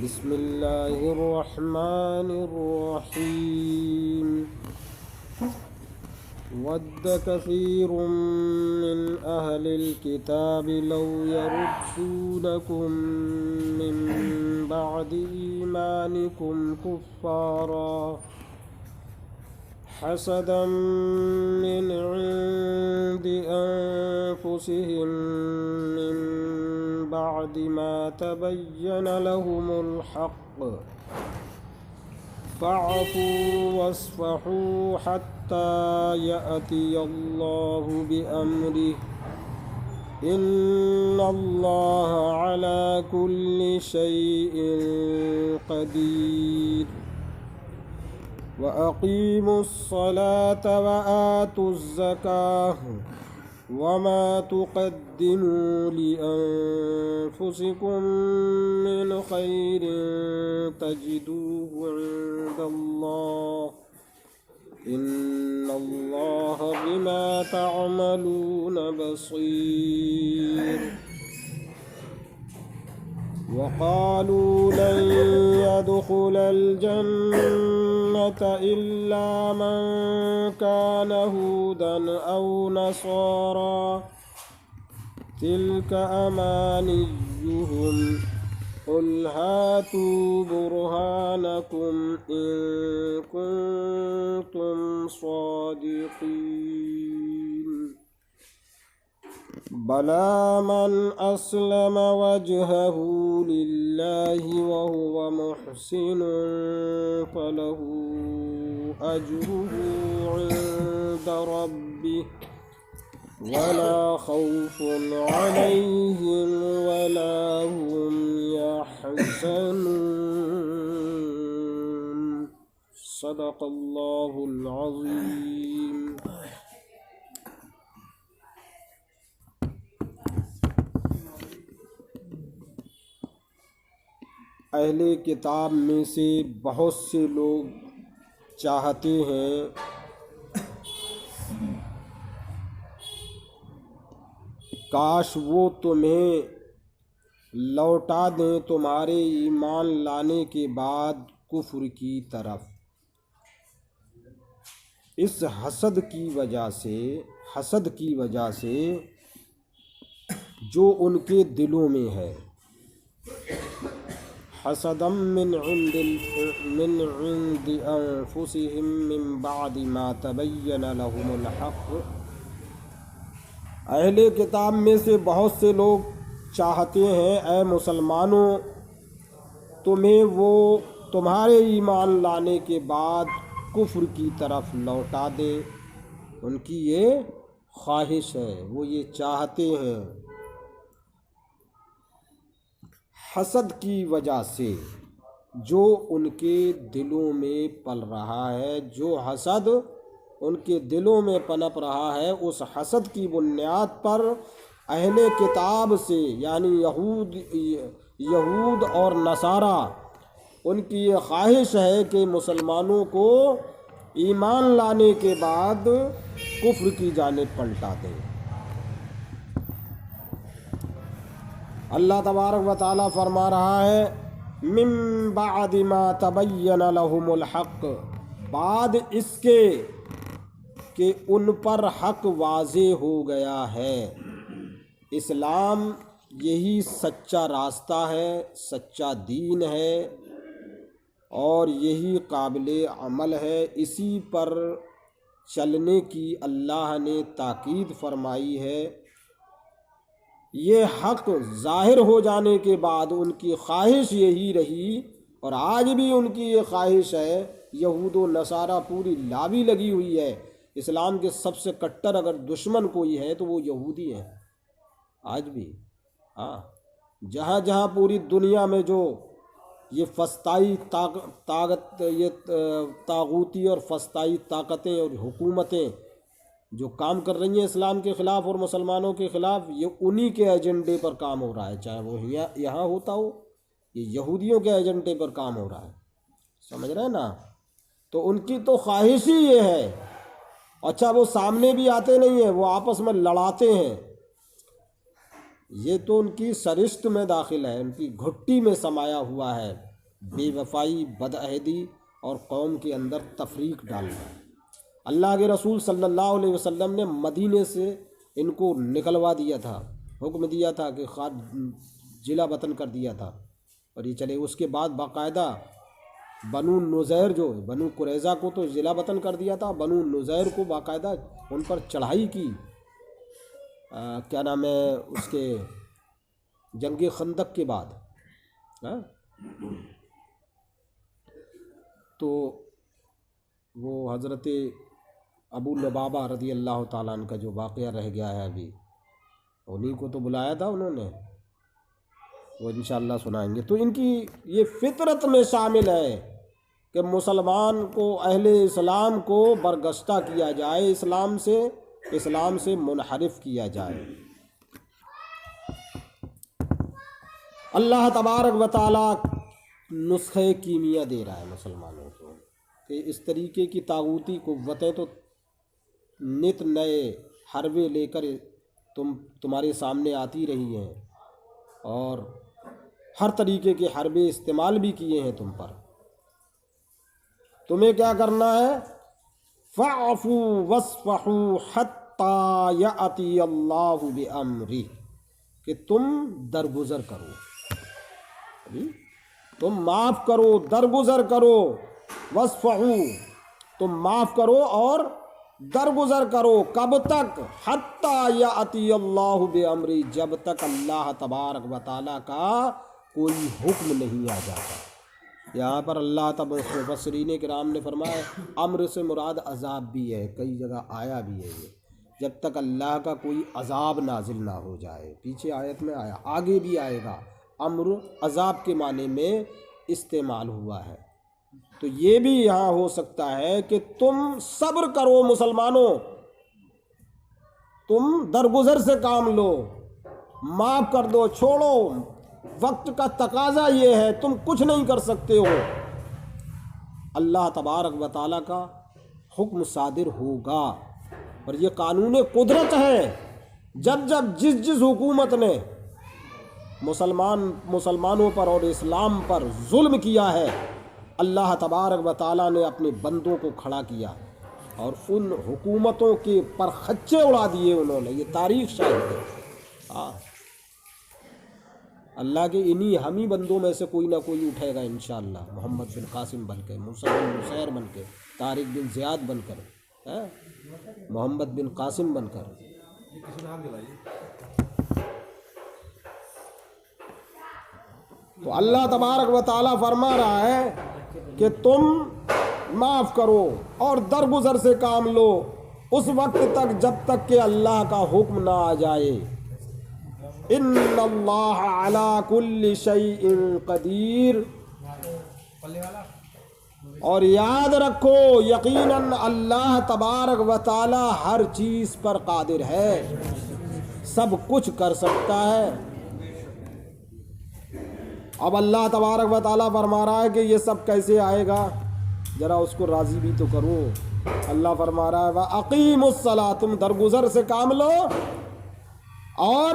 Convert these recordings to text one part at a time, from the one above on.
بسم اللہ الرحمن الرحیم ود کثیر من اہل الکتاب لو یردونکم من بعد ایمانکم کفارا حسدا من عند انفسهم من بعد ما تبين لهم الحق فاعفوا واصفحوا حتى يأتي الله بأمره إن الله على كل شيء قدير وأقيموا الصلاة وآتوا الزكاة وما تقدموا لأنفسكم من خير تجدوه عند الله إن الله بما تعملون بصير وقالوا لن يدخل الجنة إلا من كان هودا أو نصارى تلك أمانيهم قل هاتوا برهانكم إن كنتم صادقين بلى من أسلم وجهه لله وهو محسن فله أجره عند ربه ولا خوف عليهم ولا هم يحزنون صدق الله العظيم. اہل کتاب میں سے بہت سے لوگ چاہتے ہیں کاش وہ تمہیں لوٹا دیں تمہارے ایمان لانے کے بعد کفر کی طرف، اس حسد کی وجہ سے جو ان کے دلوں میں ہے. حسدا من عند انفسهم من بعد ما تبين لهم الحق. اہل کتاب میں سے بہت سے لوگ چاہتے ہیں اے مسلمانوں تمہیں وہ تمہارے ایمان لانے کے بعد کفر کی طرف لوٹا دے. ان کی یہ خواہش ہے، وہ یہ چاہتے ہیں حسد کی وجہ سے جو ان کے دلوں میں پل رہا ہے، جو حسد ان کے دلوں میں پنپ رہا ہے، اس حسد کی بنیاد پر اہل کتاب سے یعنی یہود اور نصارہ ان کی یہ خواہش ہے کہ مسلمانوں کو ایمان لانے کے بعد کفر کی جانب پلٹا دیں. اللہ تبارک و تعالیٰ فرما رہا ہے من بعد ما تبین لهم الحق، بعد اس کے کہ ان پر حق واضح ہو گیا ہے. اسلام یہی سچا راستہ ہے، سچا دین ہے اور یہی قابل عمل ہے. اسی پر چلنے کی اللہ نے تاکید فرمائی ہے. یہ حق ظاہر ہو جانے کے بعد ان کی خواہش یہی رہی اور آج بھی ان کی یہ خواہش ہے. یہود و نصارہ پوری لابی لگی ہوئی ہے. اسلام کے سب سے کٹر اگر دشمن کوئی ہے تو وہ یہودی ہیں آج بھی. جہاں جہاں پوری دنیا میں جو یہ فسطائی طاغوتی اور فسطائی طاقتیں اور حکومتیں جو کام کر رہی ہیں اسلام کے خلاف اور مسلمانوں کے خلاف، یہ انہی کے ایجنڈے پر کام ہو رہا ہے. چاہے وہ یہاں ہوتا ہو، یہ یہودیوں کے ایجنڈے پر کام ہو رہا ہے. سمجھ رہے ہیں نا؟ تو ان کی تو خواہش ہی یہ ہے. اچھا وہ سامنے بھی آتے نہیں ہیں، وہ آپس میں لڑاتے ہیں. یہ تو ان کی سرشت میں داخل ہے، ان کی گھٹی میں سمایا ہوا ہے. بے وفائی، بدعہدی اور قوم کے اندر تفریق ڈالنا۔ اللہ کے رسول صلی اللہ علیہ وسلم نے مدینے سے ان کو نکلوا دیا تھا، حکم دیا تھا کہ ضلع وطن کر دیا تھا، اور یہ چلے۔ اس کے بعد باقاعدہ بنو نذیر جو بنو قریظہ کو تو ضلع وطن کر دیا تھا، بنو نذیر کو باقاعدہ ان پر چڑھائی کی، کیا نام ہے اس کے، جنگ خندق کے بعد۔ تو وہ حضرت ابو لبابہ رضی اللہ تعالیٰ عنہ کا جو واقعہ رہ گیا ہے ابھی، انہیں کو تو بلایا تھا انہوں نے، وہ انشاءاللہ سنائیں گے۔ تو ان کی یہ فطرت میں شامل ہے کہ مسلمان کو، اہل اسلام کو برگشتہ کیا جائے، اسلام سے منحرف کیا جائے۔ اللہ تبارک و تعالیٰ نسخہ کیمیا دے رہا ہے مسلمانوں کو کہ اس طریقے کی طاغوتی قوتیں تو نت نئے حربے لے کر تمہارے سامنے آتی رہی ہیں، اور ہر طریقے کے حربے استعمال بھی کیے ہیں تم پر۔ تمہیں کیا کرنا ہے؟ فَاعْفُوا وَاصْفَحُوا حَتَّى يَأْتِيَ اللَّهُ بِأَمْرِهِ، کہ تم درگزر کرو، تم معاف کرو، درگزر کرو۔ وَاصْفَحُوا، تم معاف کرو اور درگزر کرو۔ کب تک؟ حَتَّى يَأْتِيَ اللَّهُ بِأَمْرِهِ، جب تک اللہ تبارک و تعالیٰ کا کوئی حکم نہیں آ جاتا۔ یہاں پر اللہ مفسرین کرام نے فرمایا امر سے مراد عذاب بھی ہے، کئی جگہ آیا بھی ہے یہ، جب تک اللہ کا کوئی عذاب نازل نہ ہو جائے۔ پیچھے آیت میں آیا، آگے بھی آئے گا، امر عذاب کے معنی میں استعمال ہوا ہے۔ تو یہ بھی یہاں ہو سکتا ہے کہ تم صبر کرو مسلمانوں، تم درگزر سے کام لو، معاف کر دو، چھوڑو۔ وقت کا تقاضا یہ ہے، تم کچھ نہیں کر سکتے ہو، اللہ تبارک و تعالیٰ کا حکم صادر ہوگا، اور یہ قانون قدرت ہے۔ جب جس حکومت نے مسلمانوں پر اور اسلام پر ظلم کیا ہے، اللہ تبارک و تعالیٰ نے اپنے بندوں کو کھڑا کیا اور ان حکومتوں کے پرخچے اڑا دیے انہوں نے، یہ تاریخ شاہد ہے۔ اللہ کے انہی ہمیں بندوں میں سے کوئی نہ کوئی اٹھے گا انشاءاللہ، محمد بن قاسم بن کے، موسیٰ بن نصیر بن کے، طارق بن زیاد بن کر، محمد بن قاسم بن کر۔ تو اللہ تبارک و تعالیٰ فرما رہا ہے کہ تم معاف کرو اور درگزر سے کام لو اس وقت تک جب تک کہ اللہ کا حکم نہ آ جائے۔ ان اللہ علی کل شیء قدیر، اور یاد رکھو یقیناً اللہ تبارک و تعالی ہر چیز پر قادر ہے، سب کچھ کر سکتا ہے۔ اب اللہ تبارک و تعالی فرما رہا ہے کہ یہ سب کیسے آئے گا، ذرا اس کو راضی بھی تو کرو۔ اللہ فرما رہا ہے وَأَقِیمُوا الصَّلَاةَ، تم درگزر سے کام لو اور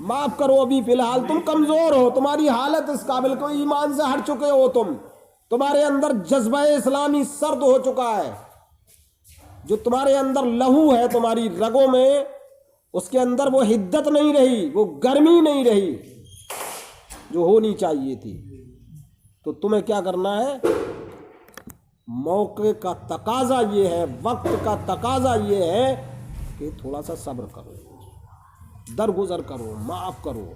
معاف کرو۔ ابھی فی الحال تم کمزور ہو، تمہاری حالت اس قابل کو، ایمان سے ہٹ چکے ہو، تمہارے اندر جذبہ اسلامی سرد ہو چکا ہے، جو تمہارے اندر لہو ہے تمہاری رگوں میں، اس کے اندر وہ حدت نہیں رہی، وہ گرمی نہیں رہی جو ہونی چاہیے تھی۔ تو تمہیں کیا کرنا ہے؟ موقع کا تقاضا یہ ہے، وقت کا تقاضا یہ ہے کہ تھوڑا سا صبر کرو، درگزر کرو، معاف کرو۔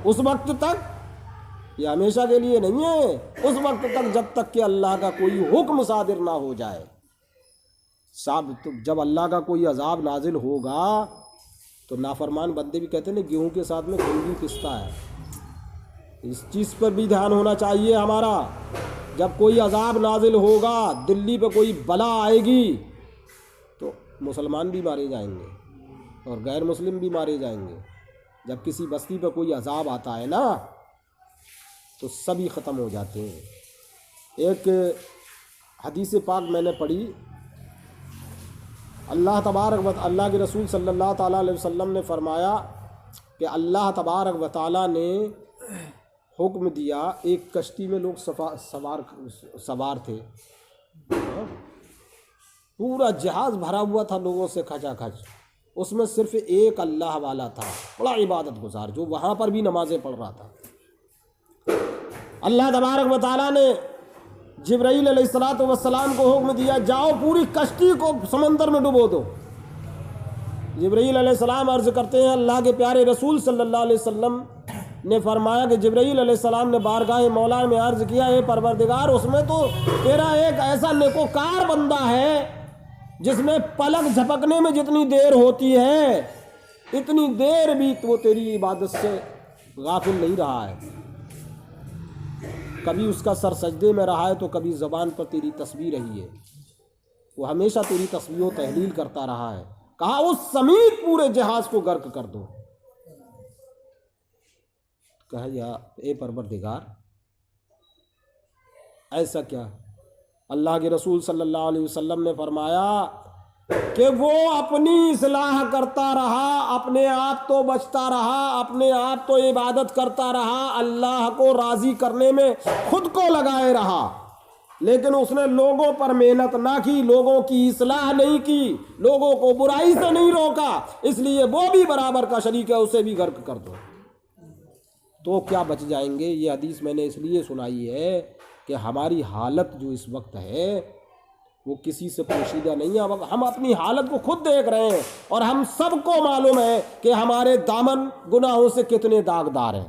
اس وقت تک، یہ ہمیشہ کے لیے نہیں ہے، اس وقت تک جب تک کہ اللہ کا کوئی حکم صادر نہ ہو جائے۔ جب اللہ کا کوئی عذاب نازل ہوگا تو نافرمان بندے بھی کہتے ہیں گیہوں کے ساتھ میں گھل بھی پستا ہے۔ اس چیز پر بھی دھیان ہونا چاہیے ہمارا، جب کوئی عذاب نازل ہوگا، دلی پہ کوئی بلا آئے گی تو مسلمان بھی مارے جائیں گے اور غیر مسلم بھی مارے جائیں گے۔ جب کسی بستی پہ کوئی عذاب آتا ہے نا تو سبھی ختم ہو جاتے ہیں۔ ایک حدیث پاک میں نے پڑھی، اللہ کے رسول صلی اللہ تعالیٰ علیہ وسلم نے فرمایا کہ اللہ تبارک و تعالیٰ نے حکم دیا، ایک کشتی میں لوگ سوار تھے، پورا جہاز بھرا ہوا تھا لوگوں سے کھچا کھچ، اس میں صرف ایک اللہ والا تھا، بڑا عبادت گزار، جو وہاں پر بھی نمازیں پڑھ رہا تھا۔ اللہ تبارک و تعالیٰ نے جبرائیل علیہ السلام کو حکم دیا، جاؤ پوری کشتی کو سمندر میں ڈبو دو۔ جبرائیل علیہ السلام عرض کرتے ہیں، اللہ کے پیارے رسول صلی اللہ علیہ وسلم نے فرمایا کہ جبرائیل علیہ السلام نے بارگاہ مولا میں عرض کیا، اے پروردگار، اس میں تو تیرا ایک ایسا نیکوکار بندہ ہے جس میں پلک جھپکنے میں جتنی دیر ہوتی ہے اتنی دیر بھی وہ تیری عبادت سے غافل نہیں رہا ہے، کبھی اس کا سر سجدے میں رہا ہے تو کبھی زبان پر تیری تسبیح رہی ہے، وہ ہمیشہ تیری تسبیح و تحلیل کرتا رہا ہے۔ کہا اس سمیت پورے جہاز کو غرق کر دو۔ کہا یا اے پروردگار ایسا کیا؟ اللہ کے رسول صلی اللہ علیہ وسلم نے فرمایا کہ وہ اپنی اصلاح کرتا رہا، اپنے آپ تو بچتا رہا، اپنے آپ تو عبادت کرتا رہا، اللہ کو راضی کرنے میں خود کو لگائے رہا، لیکن اس نے لوگوں پر محنت نہ کی، لوگوں کی اصلاح نہیں کی، لوگوں کو برائی سے نہیں روکا، اس لیے وہ بھی برابر کا شریک ہے، اسے بھی غرق کر دو۔ تو کیا بچ جائیں گے؟ یہ حدیث میں نے اس لیے سنائی ہے کہ ہماری حالت جو اس وقت ہے وہ کسی سے پوشیدہ نہیں ہے، ہم اپنی حالت کو خود دیکھ رہے ہیں، اور ہم سب کو معلوم ہے کہ ہمارے دامن گناہوں سے کتنے داغدار ہیں،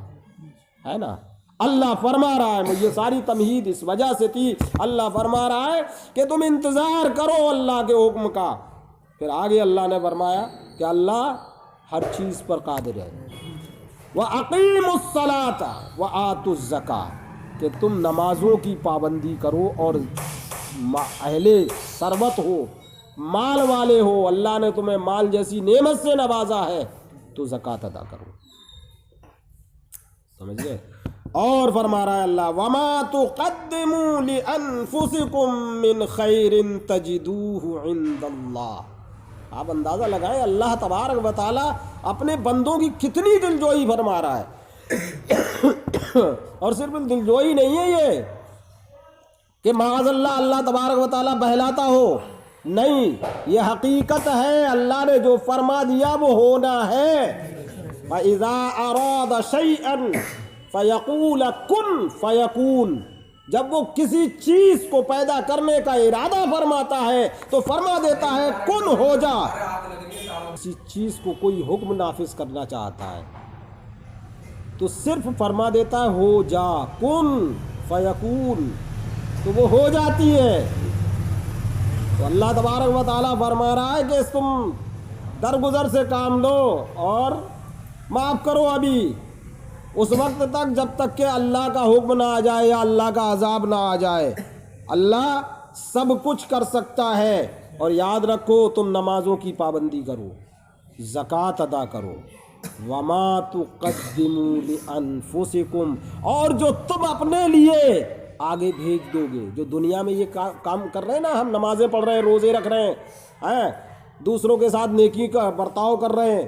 ہے نا؟ اللہ فرما رہا ہے، یہ ساری تمہید اس وجہ سے تھی، اللہ فرما رہا ہے کہ تم انتظار کرو اللہ کے حکم کا۔ پھر آگے اللہ نے فرمایا کہ اللہ ہر چیز پر قادر ہے۔ وَأَقِيمُوا الصَّلَاةَ وَآتُوا الزَّكَاةَ، کہ تم نمازوں کی پابندی کرو اور اہل ثروت ہو، مال والے ہو، اللہ نے تمہیں مال جیسی نعمت سے نوازا ہے تو زکوٰۃ ادا کرو، سمجھ گئے؟ اور فرما رہا ہے اللہ وَمَا تُقَدِّمُوا لِأَنفُسِكُم مِّن خَيْرٍ تَجِدُوهُ عِندَ اللَّهِ۔ آپ اندازہ لگائیں اللہ تبارک و تعالیٰ اپنے بندوں کی کتنی دلجوئی فرما رہا ہے، اور صرف دلجوئی نہیں ہے یہ کہ معاذ اللہ اللہ تبارک و تعالیٰ بہلاتا ہو، نہیں، یہ حقیقت ہے، اللہ نے جو فرما دیا وہ ہونا ہے۔ فَإِذَا أَرَادَ شَيْئًا فَيَقُولَ كُن فَيَكُونُ، جب وہ کسی چیز کو پیدا کرنے کا ارادہ فرماتا ہے تو فرما دیتا ہے کن ہو جا۔ کسی چیز کو کوئی حکم نافذ کرنا چاہتا ہے تو صرف فرما دیتا ہے ہو جا، کن فیکون، تو وہ ہو جاتی ہے۔ تو اللہ تبارک و تعالیٰ فرما رہا ہے کہ تم درگزر سے کام لو اور معاف کرو ابھی، اس وقت تک جب تک کہ اللہ کا حکم نہ آ جائے یا اللہ کا عذاب نہ آ جائے۔ اللہ سب کچھ کر سکتا ہے، اور یاد رکھو تم نمازوں کی پابندی کرو، زکوٰۃ ادا کرو، وَمَا تُقَدِّمُوا لِأَنفُسِكُمْ، اور جو تم اپنے لیے آگے بھیج دو گے، جو دنیا میں یہ کام کر رہے ہیں نا، ہم نمازیں پڑھ رہے ہیں، روزے رکھ رہے ہیں، دوسروں کے ساتھ نیکی کا برتاؤ کر رہے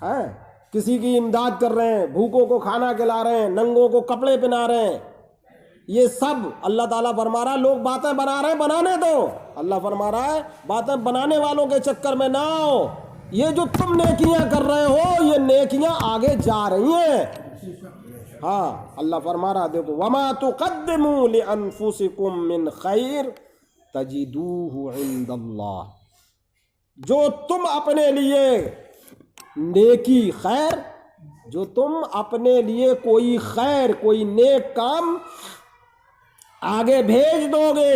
ہیں، کسی کی امداد کر رہے ہیں، بھوکوں کو کھانا کھلا رہے ہیں، ننگوں کو کپڑے پہنا رہے ہیں، یہ سب اللہ تعالیٰ فرما رہا ہے لوگ باتیں بنا رہے ہیں، بنانے دو۔ اللہ فرما رہا ہے باتیں بنانے والوں کے چکر میں نہ آؤ، یہ جو تم نیکیاں کر رہے ہو یہ نیکیاں آگے جا رہی ہیں۔ ہاں اللہ فرما رہا دیکھو وَمَا تُقَدِّمُوا لِأَنفُسِكُم مِّن خَيْرٍ تَجِدُوهُ عِندَ اللَّهِ، جو تم اپنے لیے نیکی خیر، جو تم اپنے لیے کوئی خیر کوئی نیک کام آگے بھیج دو گے،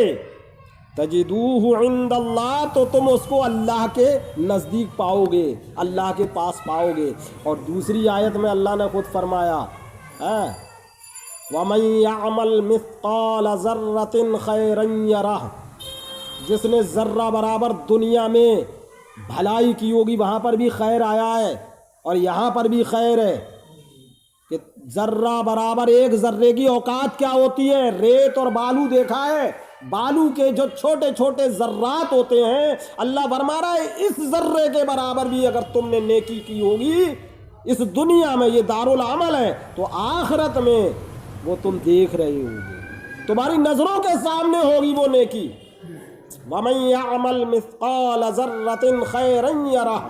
تجدوہ عند اللہ، تو تم اس کو اللہ کے نزدیک پاؤ گے، اللہ کے پاس پاؤ گے۔ اور دوسری آیت میں اللہ نے خود فرمایا وَمَن يَعْمَلْ مِثْقَالَ ذَرَّةٍ خَيْرًا يَرَهُ، جس نے ذرہ برابر دنیا میں بھلائی کی ہوگی وہاں پر بھی خیر آیا ہے، اور یہاں پر بھی خیر ہے کہ ذرہ برابر، ایک ذرے کی اوقات کیا ہوتی ہے؟ ریت اور بالو دیکھا ہے، بالو کے جو چھوٹے چھوٹے ذرات ہوتے ہیں، اللہ فرما رہا ہے اس ذرے کے برابر بھی اگر تم نے نیکی کی ہوگی اس دنیا میں، یہ دار العمل ہے، تو آخرت میں وہ تم دیکھ رہے ہوگے، تمہاری نظروں کے سامنے ہوگی وہ نیکی۔ وَمَن يَعْمَلْ مِثْقَالَ ذَرَّةٍ خَيْرًا يَرَهُ،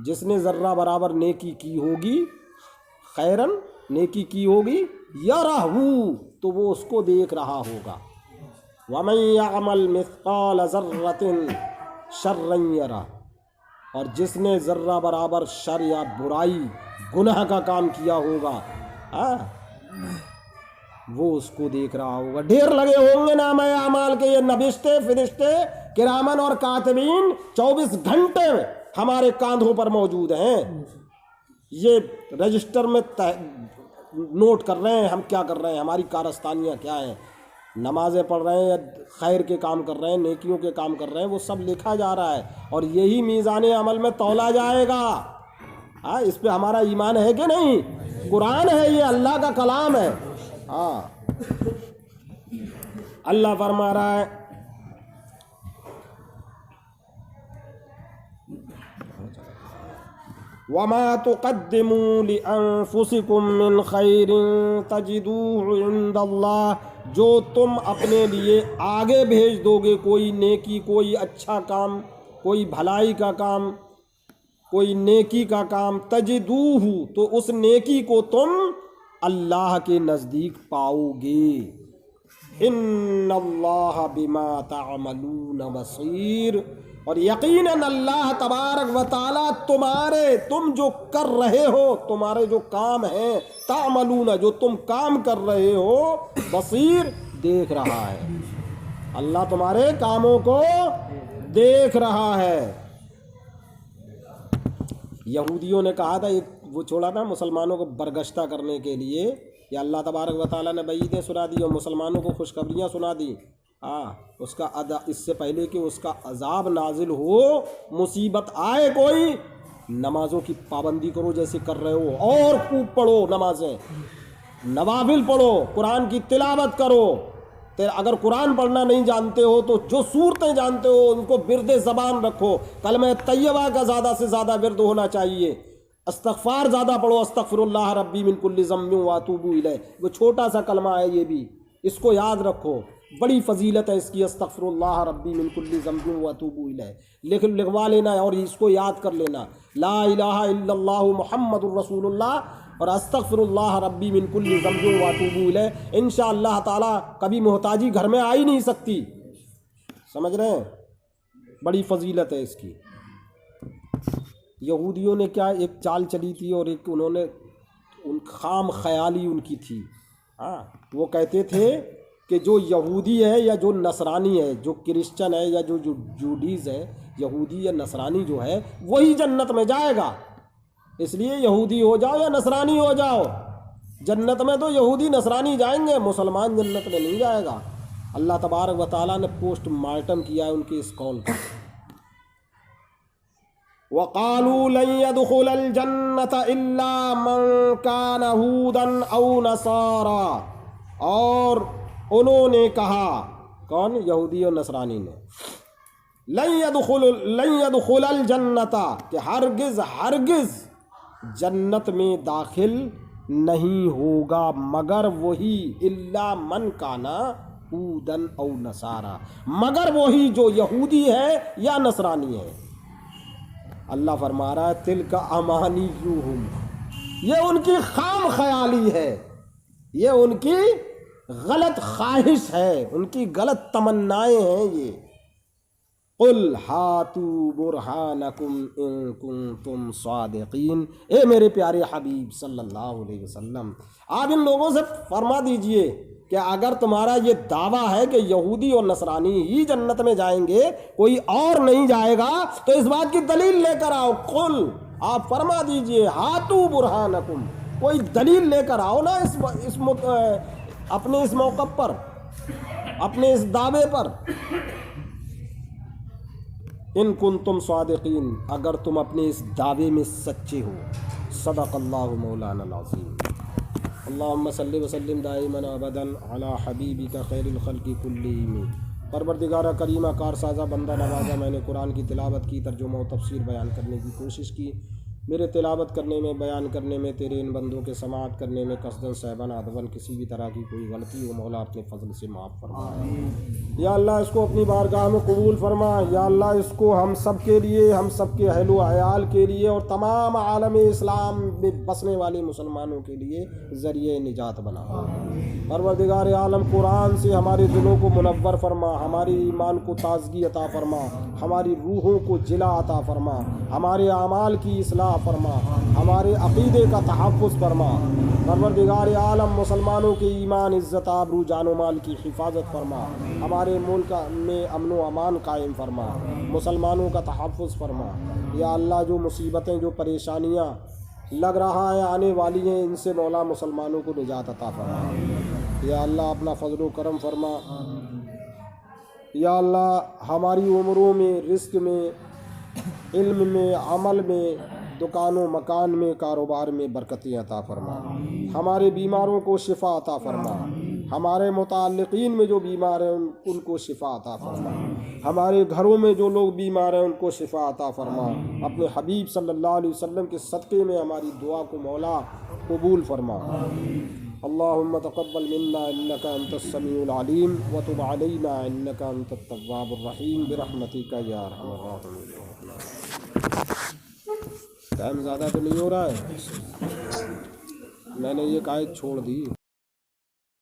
جس نے ذرہ برابر نیکی کی ہوگی، خیرن نیکی کی ہوگی، یرہو تو وہ اس کو دیکھ رہا ہوگا۔ وَمَن يَعْمَلْ مِثْقَالَ ذَرَّةٍ شَرًّا يَرَهُ، اور جس نے ذرہ برابر شر یا برائی گناہ کا کام کیا ہوگا وہ اس کو دیکھ رہا ہوگا۔ ڈھیر لگے ہوں گے نام اعمال کے، یہ نبشتے فرشتے کرامن اور کاتبین 24 گھنٹے ہمارے کاندھوں پر موجود ہیں، یہ رجسٹر میں نوٹ کر رہے ہیں ہم کیا کر رہے ہیں، ہماری کارستانیاں کیا ہیں، نمازیں پڑھ رہے ہیں یا خیر کے کام کر رہے ہیں، نیکیوں کے کام کر رہے ہیں، وہ سب لکھا جا رہا ہے، اور یہی میزان عمل میں تولا جائے گا۔ اس پہ ہمارا ایمان ہے کہ نہیں؟ قرآن ہے، یہ اللہ کا کلام ہے۔ اللہ فرما رہا ہے وَمَا تُقَدِّمُوا لِأَنفُسِكُم مِّنْ خَيْرٍ تَجِدُوهُ عِندَ اللَّهِ، جو تم اپنے لیے آگے بھیج دو گے کوئی نیکی، کوئی اچھا کام، کوئی بھلائی کا کام، کوئی نیکی کا کام، تجدوہ تو اس نیکی کو تم اللہ کے نزدیک پاؤ گے۔ ان اللہ بما تعملون بصیر، اور یقیناً اللہ تبارک و تعالیٰ تم جو کر رہے ہو، تمہارے جو کام ہیں، تعملون جو تم کام کر رہے ہو، بصیر دیکھ رہا ہے۔ اللہ تمہارے کاموں کو دیکھ رہا ہے۔ یہودیوں نے کہا تھا، وہ چھوڑا تھا مسلمانوں کو برگشتہ کرنے کے لیے، یا اللہ تبارک و تعالیٰ نے وعیدیں سنا دی اور مسلمانوں کو خوشخبریاں سنا دی، اس کا اس سے پہلے کہ اس کا عذاب نازل ہو، مصیبت آئے کوئی، نمازوں کی پابندی کرو جیسے کر رہے ہو، اور خوب پڑھو نمازیں، نوافل پڑھو، قرآن کی تلاوت کرو۔ اگر قرآن پڑھنا نہیں جانتے ہو تو جو صورتیں جانتے ہو ان کو ورد زبان رکھو، کلمہ طیبہ کا زیادہ سے زیادہ ورد ہونا چاہیے، استغفار زیادہ پڑھو، استغفر اللہ ربی من کل ذنب واتوب الیہ، وہ چھوٹا سا کلمہ ہے، یہ بھی اس کو یاد رکھو، بڑی فضیلت ہے اس کی، استغفر اللہ ربی من کل ذنب واتوب الیہ، لکھوا لینا اور اس کو یاد کر لینا، لا الہ الا اللہ محمد الرسول اللہ اور استغفر اللہ ربی من کل ذنب واتوب الیہ۔ انشاءاللہ تعالیٰ کبھی محتاجی گھر میں آ ہی نہیں سکتی، سمجھ رہے ہیں، بڑی فضیلت ہے اس کی۔ یہودیوں نے کیا ایک چال چلی تھی، اور ایک انہوں نے خام خیالی ان کی تھی، وہ کہتے تھے کہ جو یہودی ہے یا جو نصرانی ہے، جو کرسچن ہے یا جو جوڈیز ہے، یہودی یا نصرانی جو ہے وہی جنت میں جائے گا، اس لیے یہودی ہو جاؤ یا نصرانی ہو جاؤ، جنت میں تو یہودی نصرانی جائیں گے، مسلمان جنت میں نہیں جائے گا۔ اللہ تبارک و تعالیٰ نے پوسٹ مارٹم کیا ہے ان کے اس قول کا۔ وَقَالُوا لَن يَدْخُلَ الْجَنَّةَ إِلَّا مَنْ كَانَ هُودًا أَوْ نَصَارَىٰ، اور انہوں نے کہا، کون؟ یہودی اور نصرانی نے، لَن يَدْخُلَ الْجَنَّةَ کہ ہرگز جنت میں داخل نہیں ہوگا مگر وہی، الا من کانا ہودن او نصارا، مگر وہی جو یہودی ہے یا نصرانی ہے۔ اللہ فرما رہا ہے تلک امانیہم، یہ ان کی خام خیالی ہے، یہ ان کی غلط خواہش ہے، ان کی غلط تمنائیں ہیں یہ۔ قل ہاتوا برہانکم ان کنتم صادقین، اے میرے پیارے حبیب صلی اللہ علیہ وسلم، آپ ان لوگوں سے فرما دیجئے کہ اگر تمہارا یہ دعویٰ ہے کہ یہودی اور نصرانی ہی جنت میں جائیں گے، کوئی اور نہیں جائے گا، تو اس بات کی دلیل لے کر آؤ۔ قل، آپ فرما دیجئے، ہاتوا برہانکم، کوئی دلیل لے کر آؤ نا اپنے اس موقف پر، اپنے اس دعوے پر۔ ان کنتم صادقین، اگر تم اپنے اس دعوے میں سچے ہو۔ صدق اللہ مولانا العظیم۔ اللہم صلی وسلم دائما ابدا علی حبیبک خیر الخلق کلہم۔ پروردگارہ کریمہ کارسازہ بندہ نوازہ، میں نے قرآن کی تلاوت کی، ترجمہ و تفسیر بیان کرنے کی کوشش کی، میرے تلاوت کرنے میں، بیان کرنے میں، تیرے ان بندوں کے سماعت کرنے میں قصداً صحباً عدوًا کسی بھی طرح کی کوئی غلطی ہو مولا اپنے فضل سے معاف فرما۔ یا اللہ اس کو اپنی بارگاہ میں قبول فرما۔ یا اللہ اس کو ہم سب کے لیے، ہم سب کے اہل و عیال کے لیے اور تمام عالم اسلام میں بسنے والے مسلمانوں کے لیے ذریعہ نجات بنا۔ پروردگار عالم قرآن سے ہمارے دلوں کو منور فرما، ہماری ایمان کو تازگی عطا فرما، ہماری روحوں کو جلا عطا فرما، ہمارے اعمال کی اصلاح فرما، ہمارے عقیدے کا تحفظ فرما۔ پروردگار عالم مسلمانوں کے ایمان، عزت، آبرو، جان و مال کی حفاظت فرما، ہمارے ملک میں امن و امان قائم فرما، مسلمانوں کا تحفظ فرما۔ یا اللہ جو مصیبتیں، جو پریشانیاں لگ رہا ہے آنے والی ہیں، ان سے مولا مسلمانوں کو نجات عطا فرما۔ یا اللہ اپنا فضل و کرم فرما۔ یا اللہ ہماری عمروں میں، رزق میں، علم میں، عمل میں، دکان و مکان میں، کاروبار میں برکتیں عطا فرما۔ ہمارے بیماروں کو شفا عطا فرما، ہمارے متعلقین میں جو بیمار ہیں ان کو شفا عطا فرما، ہمارے گھروں میں جو لوگ بیمار ہیں ان کو شفا عطا فرما۔ اپنے حبیب صلی اللہ علیہ وسلم کے صدقے میں ہماری دعا کو مولا قبول فرما۔ اللہم تقبل منا انک انت السمیع العلیم وتب علینا انک انت التواب الرحیم برحمتک یا ارحم الراحمین۔ ٹائم زیادہ تو نہیں ہو رہا ہے؟ میں نے یہ قائد چھوڑ دی۔